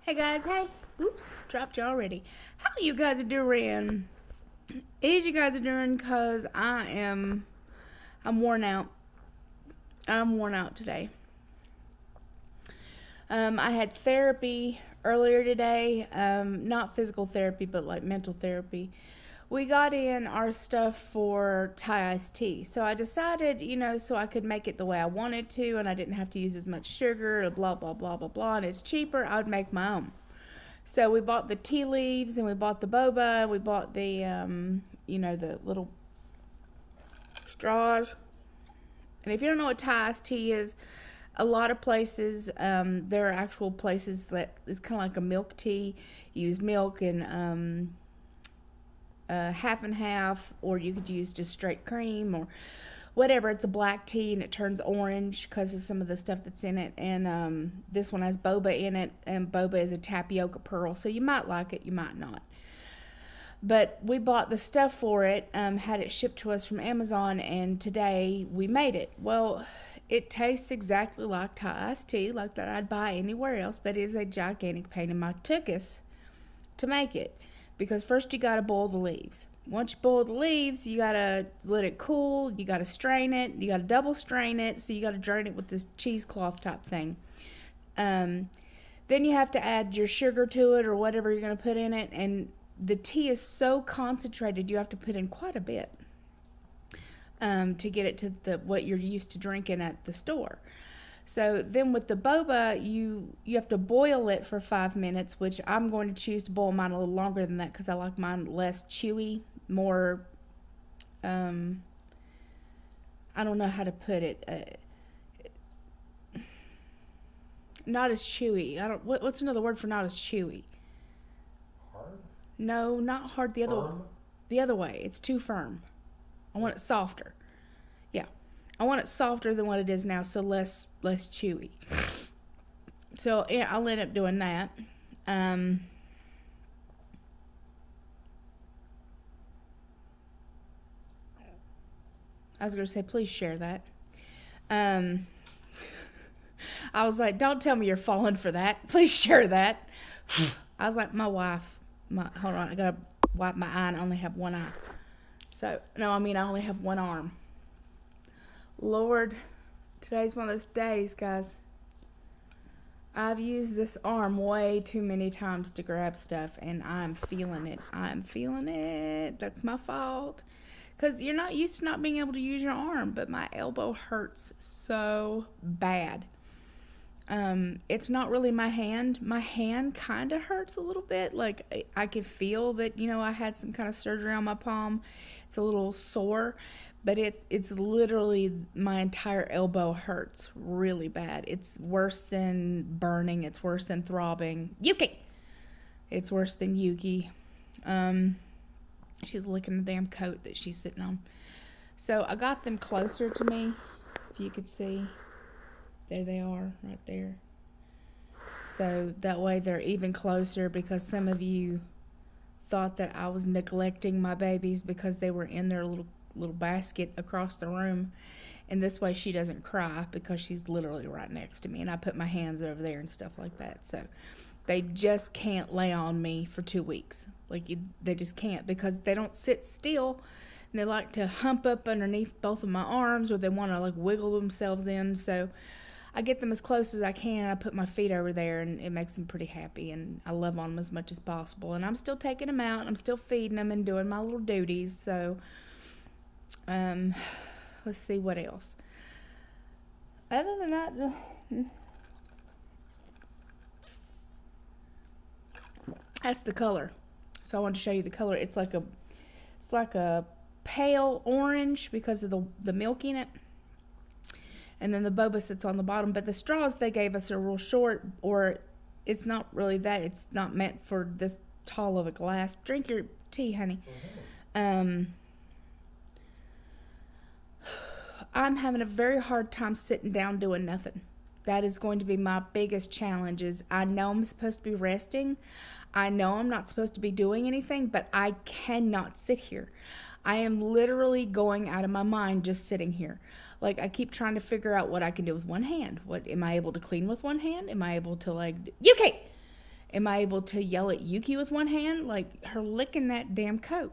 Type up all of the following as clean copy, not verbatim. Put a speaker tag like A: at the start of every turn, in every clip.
A: Hey guys, hey. Oops, dropped you already. How you guys are doing? Is you guys are doing? Cause I'm worn out. I'm worn out today. I had therapy earlier today. Not physical therapy, but like mental therapy. We got in our stuff for Thai iced tea. So I decided, so I could make it the way I wanted to and I didn't have to use as much sugar, blah, blah, blah, blah, blah, and it's cheaper, I would make my own. So we bought the tea leaves and we bought the boba, we bought the, the little straws. And if you don't know what Thai iced tea is, a lot of places, there are actual places that it's kind of like a milk tea. You use milk and half and half, or you could use just straight cream or whatever. It's a black tea and it turns orange because of some of the stuff that's in it. And this one has boba in it, and boba is a tapioca pearl, so you might like it, you might not. But we bought the stuff for it, had it shipped to us from Amazon, and today we made it. Well, it tastes exactly like Thai iced tea, like that I'd buy anywhere else, but it is a gigantic pain in my tuchus to make it. Because first you gotta boil the leaves. Once you boil the leaves, you gotta let it cool, you gotta strain it, you gotta double strain it, so you gotta drain it with this cheesecloth type thing. Then you have to add your sugar to it or whatever you're gonna put in it, and the tea is so concentrated you have to put in quite a bit to get it to what you're used to drinking at the store. So then with the boba, you have to boil it for 5 minutes, which I'm going to choose to boil mine a little longer than that because I like mine less chewy, more, I don't know how to put it, not as chewy. What's another word for not as chewy?
B: Hard?
A: No, not hard. The other way. It's too firm. I want it softer. Yeah. I want it softer than what it is now, so less chewy. So yeah, I'll end up doing that. I was going to say, please share that. I was like, don't tell me you're falling for that. Please share that. I was like, my wife. Hold on, I got to wipe my eye and I only have one eye. So, no, I only have one arm. Lord, today's one of those days, guys. I've used this arm way too many times to grab stuff, and I'm feeling it. That's my fault. Because you're not used to not being able to use your arm, but my elbow hurts so bad. It's not really my hand. My hand kind of hurts a little bit. Like, I could feel that, I had some kind of surgery on my palm. It's a little sore. But it's literally my entire elbow hurts really bad. It's worse than burning. It's worse than throbbing. Yuki! It's worse than Yuki. She's licking the damn coat that she's sitting on. So I got them closer to me, if you could see. There they are, right there. So that way they're even closer because some of you thought that I was neglecting my babies because they were in their little basket across the room, and this way she doesn't cry because she's literally right next to me, and I put my hands over there and stuff like that. So they just can't lay on me for 2 weeks. They just can't because they don't sit still, and they like to hump up underneath both of my arms, or they want to wiggle themselves in. So I get them as close as I can. I put my feet over there, and it makes them pretty happy, and I love on them as much as possible. And I'm still taking them out, and I'm still feeding them and doing my little duties. So let's see what else. Other than that, that's the color. So I wanted to show you the color. It's like a pale orange because of the milk in it. And then the boba sits on the bottom. But the straws they gave us are real short, or it's not really that. It's not meant for this tall of a glass. Drink your tea, honey. I'm having a very hard time sitting down doing nothing. That is going to be my biggest challenge. Is I know I'm supposed to be resting. I know I'm not supposed to be doing anything, but I cannot sit here. I am literally going out of my mind just sitting here. I keep trying to figure out what I can do with one hand. What am I able to clean with one hand? Am I able to UK? Am I able to yell at Yuki with one hand? Like, her licking that damn coat.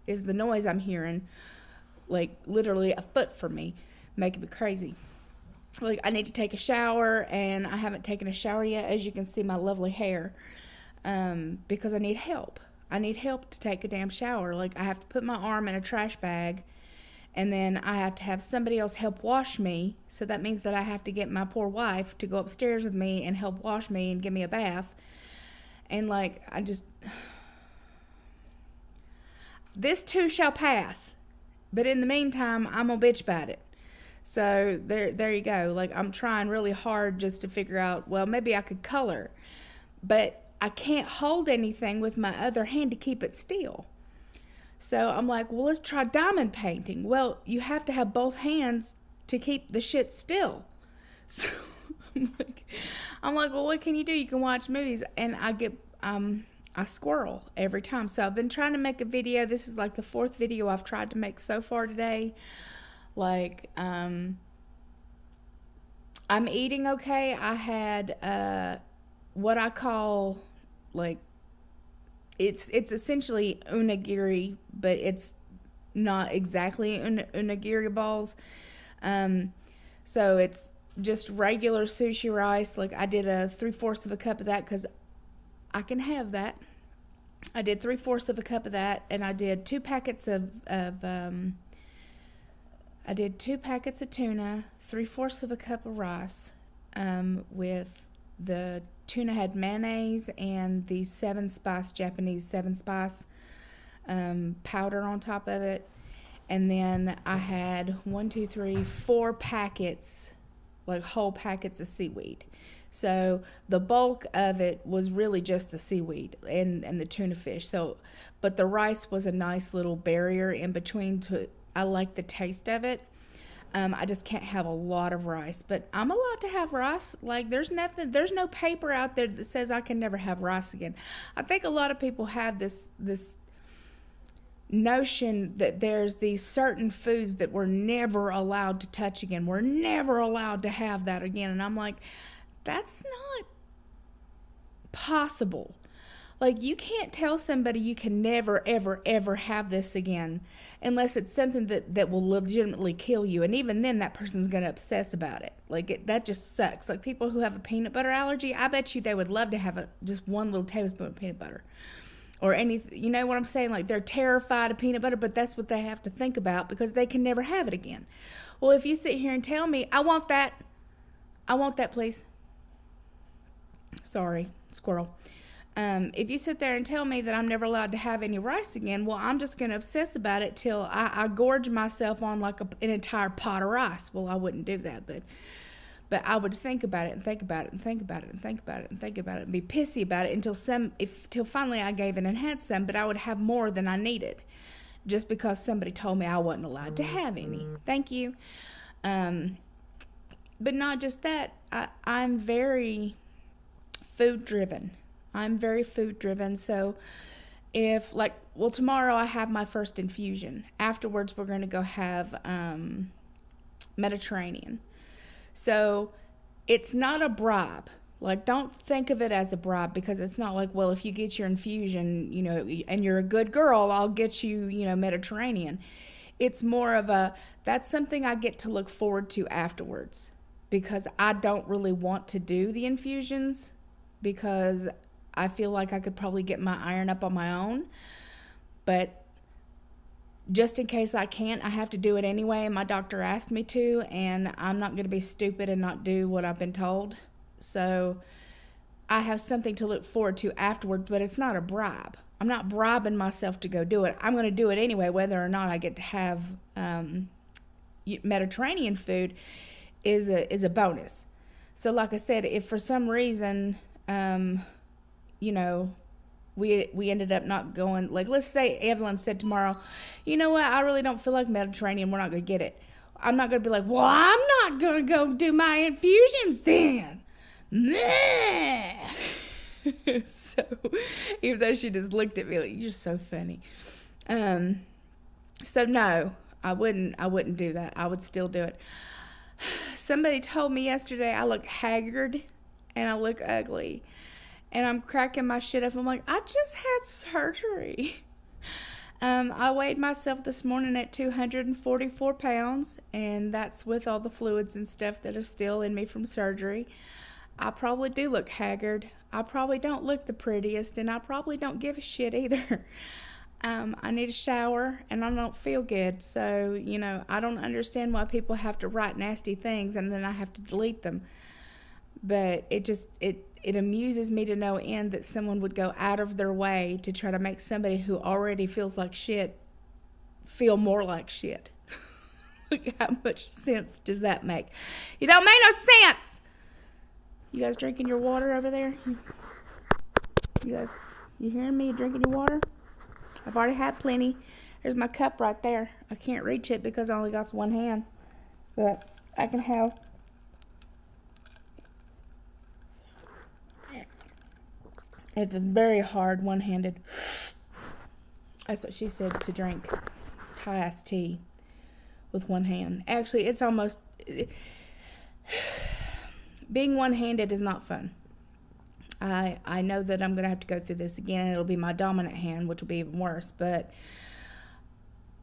A: Is the noise I'm hearing, like, literally a foot from me, making me crazy. Like, I need to take a shower, and I haven't taken a shower yet, as you can see my lovely hair, because I need help. I need help to take a damn shower. Like, I have to put my arm in a trash bag, and then I have to have somebody else help wash me. So that means that I have to get my poor wife to go upstairs with me and help wash me and give me a bath. And, like, this too shall pass. But in the meantime, I'm gonna bitch about it. So there you go. Like, I'm trying really hard just to figure out, well, maybe I could color. But I can't hold anything with my other hand to keep it still. So I'm like, well, let's try diamond painting. Well, you have to have both hands to keep the shit still. So I'm like, well, what can you do? You can watch movies. And I squirrel every time. So I've been trying to make a video. This is like the 4th video I've tried to make so far today. Like, I'm eating okay. I had what I call, like, it's essentially unagiri, but it's not exactly unagiri balls. So it's just regular sushi rice. Like, I did a 3/4 of a cup of that because I can have that. I did 3/4 of a cup of that, and I did 2 packets of tuna, 3/4 of a cup of rice, with the tuna had mayonnaise and the Japanese 7-spice powder on top of it. And then I had 4 packets, like whole packets of seaweed. So the bulk of it was really just the seaweed and the tuna fish. So, but the rice was a nice little barrier in between. I like the taste of it. I just can't have a lot of rice, but I'm allowed to have rice. Like, there's no paper out there that says I can never have rice again. I think a lot of people have this notion that there's these certain foods that we're never allowed to touch again. We're never allowed to have that again. And I'm like, that's not possible. Like, you can't tell somebody you can never, ever, ever have this again unless it's something that will legitimately kill you. And even then, that person's going to obsess about it. Like, that just sucks. Like, people who have a peanut butter allergy, I bet you they would love to have just 1 little tablespoon of peanut butter. Or anything, you know what I'm saying? Like, they're terrified of peanut butter, but that's what they have to think about because they can never have it again. Well, if you sit here and tell me, I want that, please. Sorry, squirrel. If you sit there and tell me that I'm never allowed to have any rice again, well, I'm just going to obsess about it till I gorge myself on like an entire pot of rice. Well, I wouldn't do that, but I would think about it and think about it and think about it and think about it and think about it and be pissy about it until finally I gave in and had some, but I would have more than I needed just because somebody told me I wasn't allowed to have any. Thank you. But not just that, I'm very food driven. So if, like, well, tomorrow I have my first infusion. Afterwards, we're going to go have Mediterranean. So it's not a bribe. Like, don't think of it as a bribe because it's not like, well, if you get your infusion, you know, and you're a good girl, I'll get you, you know, Mediterranean. It's more of that's something I get to look forward to afterwards because I don't really want to do the infusions because I feel like I could probably get my iron up on my own. But just in case I can't, I have to do it anyway, and my doctor asked me to, and I'm not going to be stupid and not do what I've been told. So I have something to look forward to afterwards, but it's not a bribe. I'm not bribing myself to go do it. I'm going to do it anyway, whether or not I get to have Mediterranean food is a bonus. So like I said, if for some reason, you know, we ended up not going, like, let's say Evelyn said tomorrow, you know what, I really don't feel like Mediterranean, we're not going to get it. I'm not going to be like, well, I'm not going to go do my infusions then. Meh. So, even though she just looked at me like, you're so funny. So no, I wouldn't do that. I would still do it. Somebody told me yesterday I look haggard and I look ugly. And I'm cracking my shit up. I'm like, I just had surgery. I weighed myself this morning at 244 pounds, and that's with all the fluids and stuff that are still in me from surgery. I probably do look haggard. I probably don't look the prettiest, and I probably don't give a shit either. I need a shower, and I don't feel good. So, I don't understand why people have to write nasty things, and then I have to delete them. But it amuses me to no end that someone would go out of their way to try to make somebody who already feels like shit feel more like shit. Look, how much sense does that make? You don't make no sense! You guys drinking your water over there? You guys, you hearing me drinking your water? I've already had plenty. There's my cup right there. I can't reach it because I only got one hand. But I can have... It's very hard, one-handed. That's what she said, to drink Thai iced tea with one hand. Actually, it's almost... Being one-handed is not fun. I know that I'm going to have to go through this again, and it'll be my dominant hand, which will be even worse. But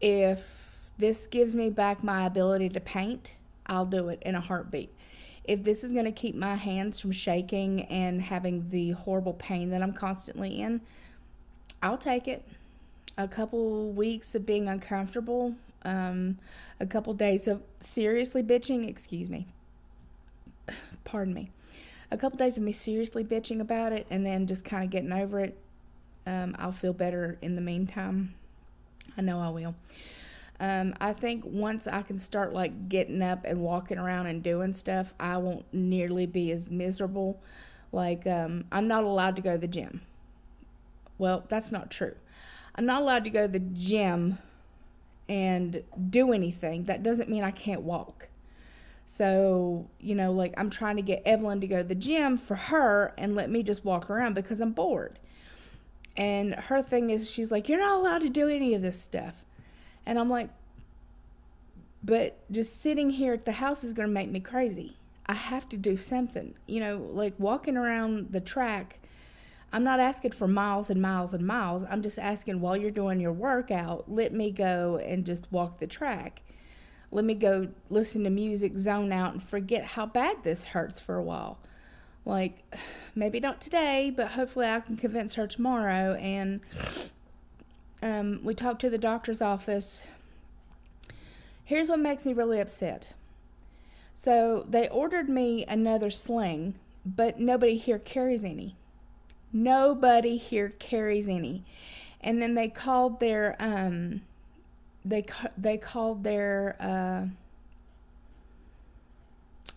A: if this gives me back my ability to paint, I'll do it in a heartbeat. If this is going to keep my hands from shaking and having the horrible pain that I'm constantly in, I'll take it. A couple weeks of being uncomfortable, a couple days of seriously bitching, a couple days of me seriously bitching about it, and then just kind of getting over it. I'll feel better in the meantime. I know I will. I think once I can start getting up and walking around and doing stuff, I won't nearly be as miserable. I'm not allowed to go to the gym. Well, that's not true. I'm not allowed to go to the gym and do anything. That doesn't mean I can't walk. So, I'm trying to get Evelyn to go to the gym for her and let me just walk around because I'm bored. And her thing is, she's like, you're not allowed to do any of this stuff. And I'm like, but just sitting here at the house is going to make me crazy. I have to do something. Walking around the track, I'm not asking for miles and miles and miles. I'm just asking, while you're doing your workout, let me go and just walk the track. Let me go listen to music, zone out, and forget how bad this hurts for a while. Maybe not today, but hopefully I can convince her tomorrow. And we talked to the doctor's office. Here's what makes me really upset. So they ordered me another sling, but nobody here carries any. Nobody here carries any. And then they called their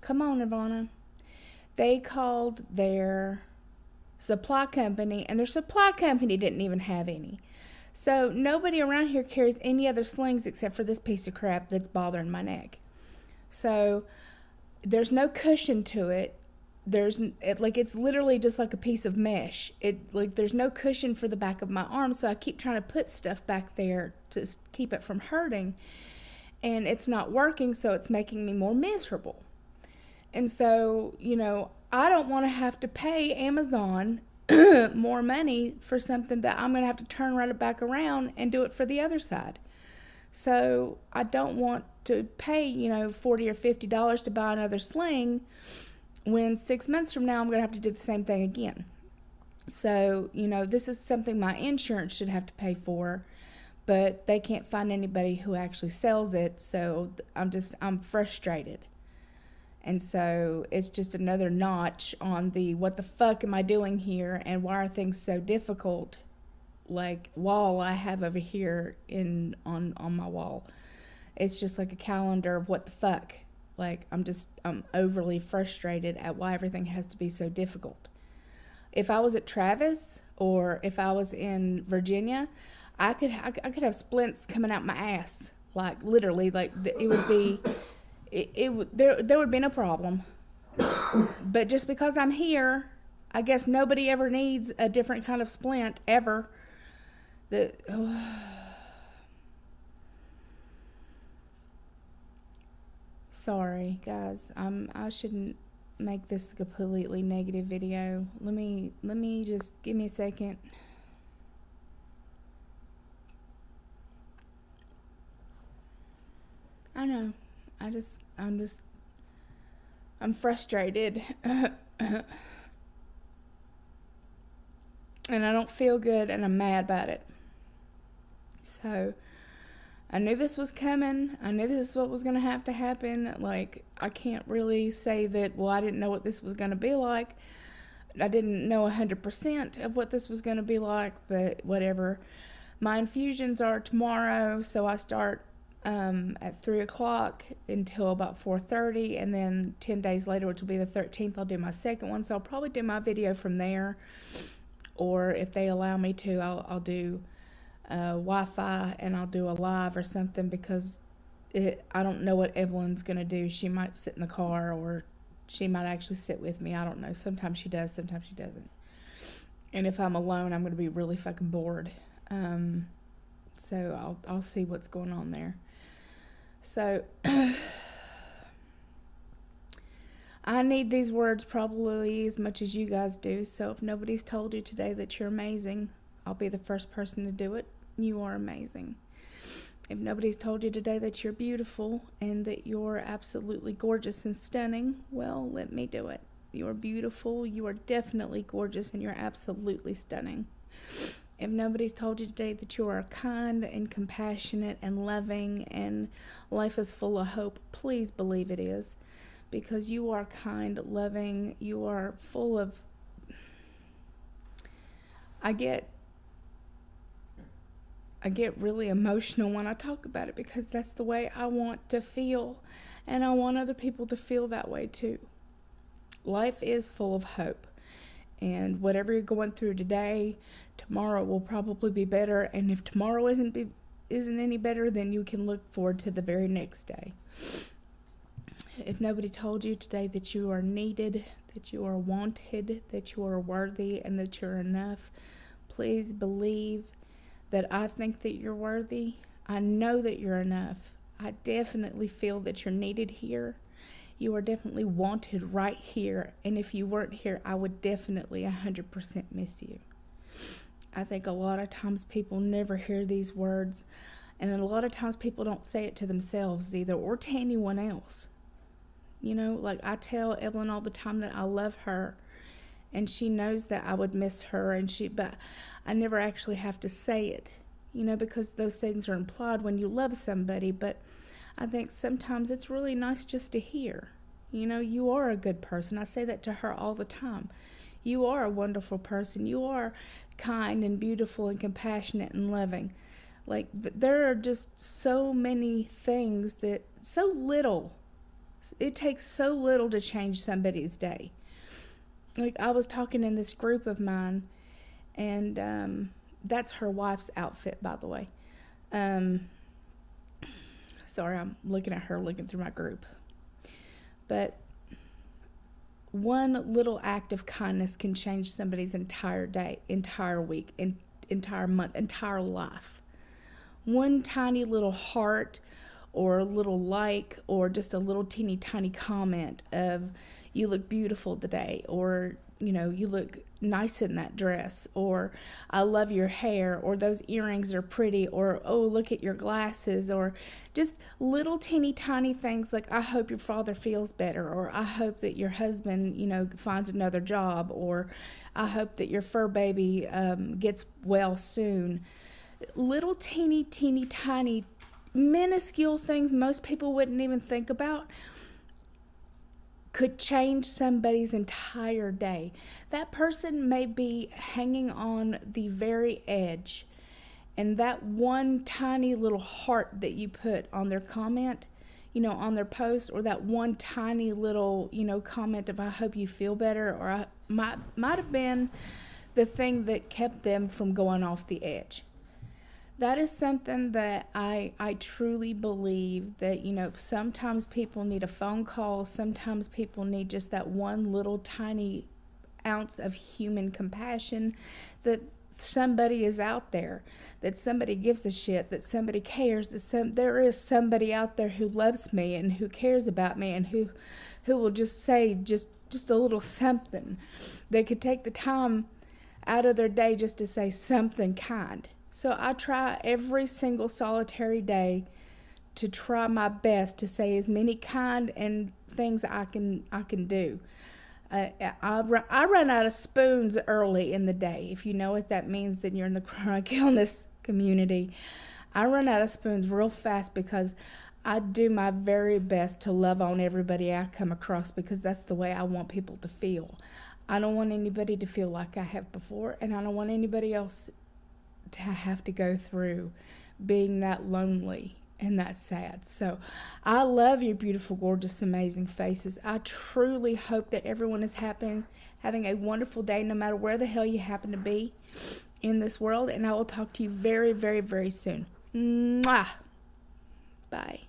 A: come on, Nirvana. They called their supply company, and their supply company didn't even have any. So nobody around here carries any other slings except for this piece of crap that's bothering my neck. So there's no cushion to it. It's literally just like a piece of mesh. There's no cushion for the back of my arm, so I keep trying to put stuff back there to keep it from hurting. And it's not working, so it's making me more miserable. And so, I don't want to have to pay Amazon more money for something that I'm going to have to turn right back around and do it for the other side. So I don't want to pay, $40 or $50 to buy another sling when 6 months from now I'm going to have to do the same thing again. So, this is something my insurance should have to pay for, but they can't find anybody who actually sells it. So I'm frustrated. And so it's just another notch on the what the fuck am I doing here and why are things so difficult, wall I have over here on my wall. It's just like a calendar of what the fuck. I'm overly frustrated at why everything has to be so difficult. If I was at Travis or if I was in Virginia, I could have splints coming out my ass. Literally, it would be... There would be no problem. But just because I'm here, I guess nobody ever needs a different kind of splint ever. Sorry, guys. I shouldn't make this a completely negative video. Let me just give me a second. I know. I'm frustrated. And I don't feel good, and I'm mad about it. So, I knew this was coming. I knew this is what was going to happen. Like, I can't really say that, well, I didn't know what this was going to be like. I didn't know 100% of what this was going to be like, but whatever. My infusions are tomorrow, so I start at 3 o'clock until about 4:30, and then 10 days later, which will be the 13th, I'll do my second one. So I'll probably do my video from there, or if they allow me to, I'll do Wi-Fi, and I'll do a live or something, because I don't know what Evelyn's gonna do. She might sit in the car, or she might actually sit with me. I don't know. Sometimes she does, sometimes she doesn't. And if I'm alone, I'm gonna be really fucking bored. So I'll see what's going on there. So I need these words probably as much as you guys do. So if nobody's told you today that you're amazing, I'll be the first person to do it. You are amazing. If nobody's told you today that you're beautiful and that you're absolutely gorgeous and stunning, well, let me do it. You're beautiful, you are definitely gorgeous, and you're absolutely stunning. If nobody's told you today that you are kind and compassionate and loving and life is full of hope, please believe it is. Because you are kind, loving, you are full of... I get really emotional when I talk about it, because that's the way I want to feel, and I want other people to feel that way too. Life is full of hope, and whatever you're going through today, tomorrow will probably be better, and if tomorrow isn't any better, then you can look forward to the very next day. If nobody told you today that you are needed, that you are wanted, that you are worthy, and that you're enough, please believe that I think that you're worthy. I know that you're enough. I definitely feel that you're needed here. You are definitely wanted right here. And if you weren't here, I would definitely 100% miss you. I think a lot of times people never hear these words. And a lot of times people don't say it to themselves either, or to anyone else. You know, like I tell Evelyn all the time that I love her. And she knows that I would miss her, but I never actually have to say it, you know, because those things are implied when you love somebody. But I think sometimes it's really nice just to hear, you know, you are a good person. I say that to her all the time. You are a wonderful person. You are kind and beautiful and compassionate and loving. Like, there are just so many things that, so little, it takes so little to change somebody's day. Like, I was talking in this group of mine, and that's her wife's outfit, by the way. Sorry, I'm looking at her, looking through my group. But one little act of kindness can change somebody's entire day, entire week, entire month, entire life. One tiny little heart, or a little like, or just a little teeny tiny comment of, you look beautiful today, or, you know, you look nice in that dress, or I love your hair, or those earrings are pretty, or, oh, look at your glasses, or just little teeny tiny things like, I hope your father feels better, or I hope that your husband, you know, finds another job, or I hope that your fur baby gets well soon. Little teeny tiny minuscule things most people wouldn't even think about could change somebody's entire day. That person may be hanging on the very edge, and that one tiny little heart that you put on their comment, you know, on their post, or that one tiny little, you know, comment of, I hope you feel better, or I might have been the thing that kept them from going off the edge. That is something that I truly believe that, you know, sometimes people need a phone call. Sometimes people need just that one little tiny ounce of human compassion that somebody is out there, that somebody gives a shit, that somebody cares, that there is somebody out there who loves me and who cares about me and who will just say just a little something. They could take the time out of their day just to say something kind. So I try every single solitary day to try my best to say as many kind and things I can do. I run out of spoons early in the day. If you know what that means, then you're in the chronic illness community. I run out of spoons real fast because I do my very best to love on everybody I come across, because that's the way I want people to feel. I don't want anybody to feel like I have before, and I don't want anybody else to have to go through being that lonely and that sad. So I love your beautiful, gorgeous, amazing faces. I truly hope that everyone is having a wonderful day, no matter where the hell you happen to be in this world. And I will talk to you very, very, very soon. Mwah! Bye.